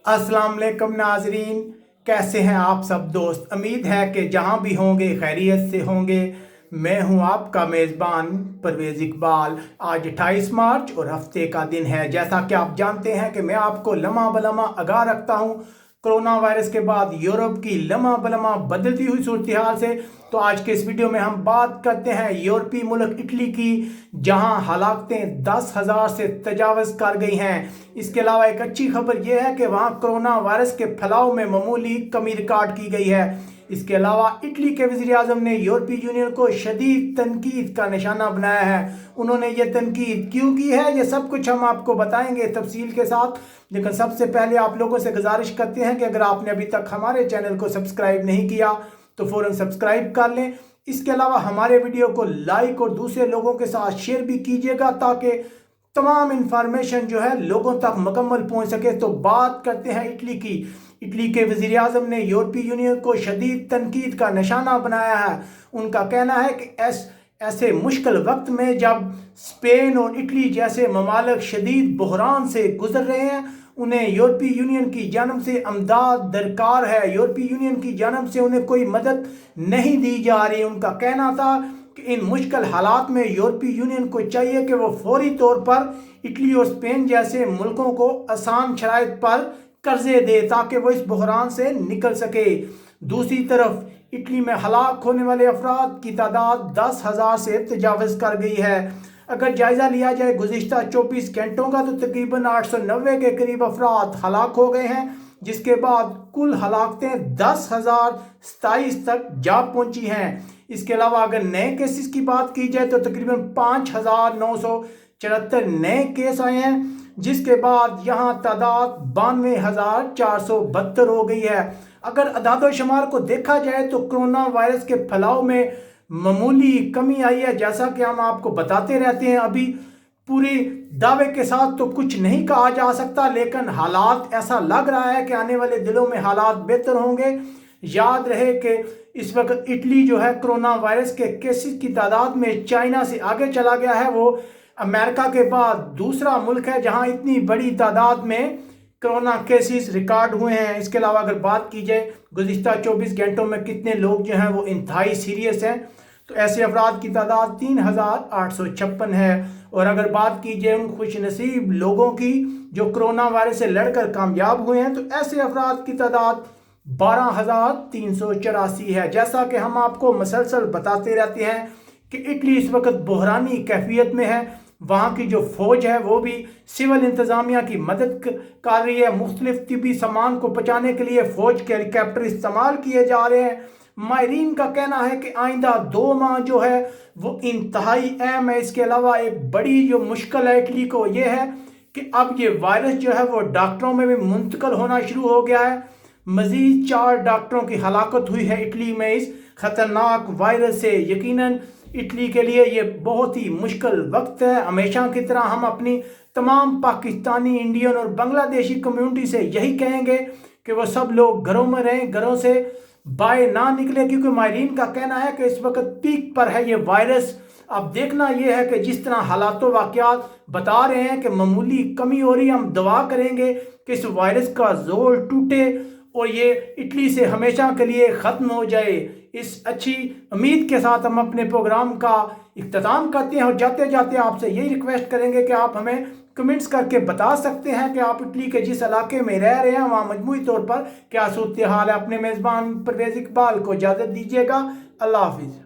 अस्सलाम वालेकुम नाजरीन, कैसे हैं आप सब दोस्त। उम्मीद है कि जहां भी होंगे खैरियत से होंगे। मैं हूं आपका मेज़बान परवेज़ इकबाल। आज 28 मार्च और हफ्ते का दिन है। जैसा कि आप जानते हैं कि मैं आपको लम्हा बलम्हा आगाह रखता हूं कोरोना वायरस के बाद यूरोप की लम्हा बलम्हा बदलती हुई सूरत हाल से। तो आज के इस वीडियो में हम बात करते हैं यूरोपीय मुल्क इटली की, जहां हलाकतें 10,000 से तजावज़ कर गई हैं। इसके अलावा एक अच्छी खबर यह है कि वहां कोरोना वायरस के फैलाव में मामूली कमी रिकॉर्ड की गई है। इसके अलावा इटली के वज़ीर आज़म ने यूरोपीय यूनियन को शदीद तनकीद का निशाना बनाया है। उन्होंने ये तनकीद क्यों की है, ये सब कुछ हम आपको बताएंगे तफसील के साथ। लेकिन सबसे पहले आप लोगों से गुजारिश करते हैं कि अगर आपने अभी तक हमारे चैनल को सब्सक्राइब नहीं किया तो फ़ौरन सब्सक्राइब कर लें। इसके अलावा हमारे वीडियो को लाइक और दूसरे लोगों के साथ शेयर भी कीजिएगा ताकि तमाम इंफॉर्मेशन जो है लोगों तक मुकम्मल पहुंच सके। तो बात करते हैं इटली की। इटली के वज़ीर आज़म ने यूरोपीय यूनियन को शदीद तनकीद का निशाना बनाया है। उनका कहना है कि ऐसे मुश्किल वक्त में जब स्पेन और इटली जैसे ममालिक शदीद बहरान से गुजर रहे हैं, उन्हें यूरोपीय यूनियन की जानब से अमदाद दरकार है। यूरोपीय यूनियन की जानब से उन्हें कोई मदद नहीं दी जा रही। उनका कहना था कि इन मुश्किल हालात में यूरोपीय यूनियन को चाहिए कि वो फौरी तौर पर इटली और स्पेन जैसे मुल्कों को आसान शराइत पर कर्जे दे ताकि वो इस बहरान से निकल सके। दूसरी तरफ इटली में हलाक होने वाले अफराद की तादाद 10,000 से तजावज़ कर गई है। अगर जायज़ा लिया जाए गुज़िश्ता 24 घंटों का तो तकरीबन 890 के करीब अफराद हलाक हो गए हैं, जिसके बाद कुल हलाकतें 10,027 तक जा पहुंची हैं। इसके अलावा अगर नए केसेस की बात की जाए तो तकरीबन 5,974 नए केस आए हैं, जिसके बाद यहाँ तादाद 92,472 हो गई है। अगर अदाद शुमार को देखा जाए तो कोरोना वायरस के फैलाव में मामूली कमी आई है। जैसा कि हम आपको बताते रहते हैं, अभी पूरी दावे के साथ तो कुछ नहीं कहा जा सकता, लेकिन हालात ऐसा लग रहा है कि आने वाले दिनों में हालात बेहतर होंगे। याद रहे कि इस वक्त इटली जो है कोरोना वायरस के केसेस की तादाद में चाइना से आगे चला गया है। वो अमेरिका के बाद दूसरा मुल्क है जहां इतनी बड़ी तादाद में कोरोना केसेस रिकॉर्ड हुए हैं। इसके अलावा अगर बात की जाए गुज़िश्ता 24 घंटों में कितने लोग जो हैं वो इंतहाई सीरियस हैं, तो ऐसे अफराद की तादाद 3,856 है। और अगर बात की जाए उन खुश नसीब लोगों की जो कोरोना वायरस से लड़कर कामयाब हुए हैं, तो ऐसे अफराद की तादाद 12,384 है। जैसा कि हम आपको मसलसल बताते रहते हैं कि इटली इस वक्त बहरानी कैफियत में है। वहाँ की जो फौज है वो भी सिविल इंतज़ामिया की मदद कर रही है। मुख्तलिफ तिबी सामान को पहुँचाने के लिए फौज के हेलीकॉप्टर इस्तेमाल किए जा रहे हैं। माहिरीन का कहना है कि आइंदा 2 माह जो है वो इंतहाई अहम है। इसके अलावा एक बड़ी जो मुश्किल है इटली को ये है कि अब ये वायरस जो है वो डॉक्टरों में भी मुंतकिल होना शुरू हो गया है। मजीद 4 डॉक्टरों की हलाकत हुई है इटली में इस खतरनाक वायरस से। यकीनन इटली के लिए ये बहुत ही मुश्किल वक्त है। हमेशा की तरह हम अपनी तमाम पाकिस्तानी, इंडियन और बांग्लादेशी कम्युनिटी से यही कहेंगे कि वो सब लोग घरों में रहें, घरों से बाहर ना निकले, क्योंकि माहिरीन का कहना है कि इस वक्त पीक पर है ये वायरस। अब देखना यह है कि जिस तरह हालात वाक़यात बता रहे हैं कि मामूली कमी हो रही है, हम दुआ करेंगे कि इस वायरस का जोर टूटे और ये इटली से हमेशा के लिए ख़त्म हो जाए। इस अच्छी उम्मीद के साथ हम अपने प्रोग्राम का इख्तिताम करते हैं और जाते जाते आपसे यही रिक्वेस्ट करेंगे कि आप हमें कमेंट्स करके बता सकते हैं कि आप इटली के जिस इलाके में रह रहे हैं वहाँ मजमूई तौर पर क्या सूरत हाल है। अपने मेज़बान परवेज़ इकबाल को इजाज़त दीजिएगा। अल्लाह हाफिज़।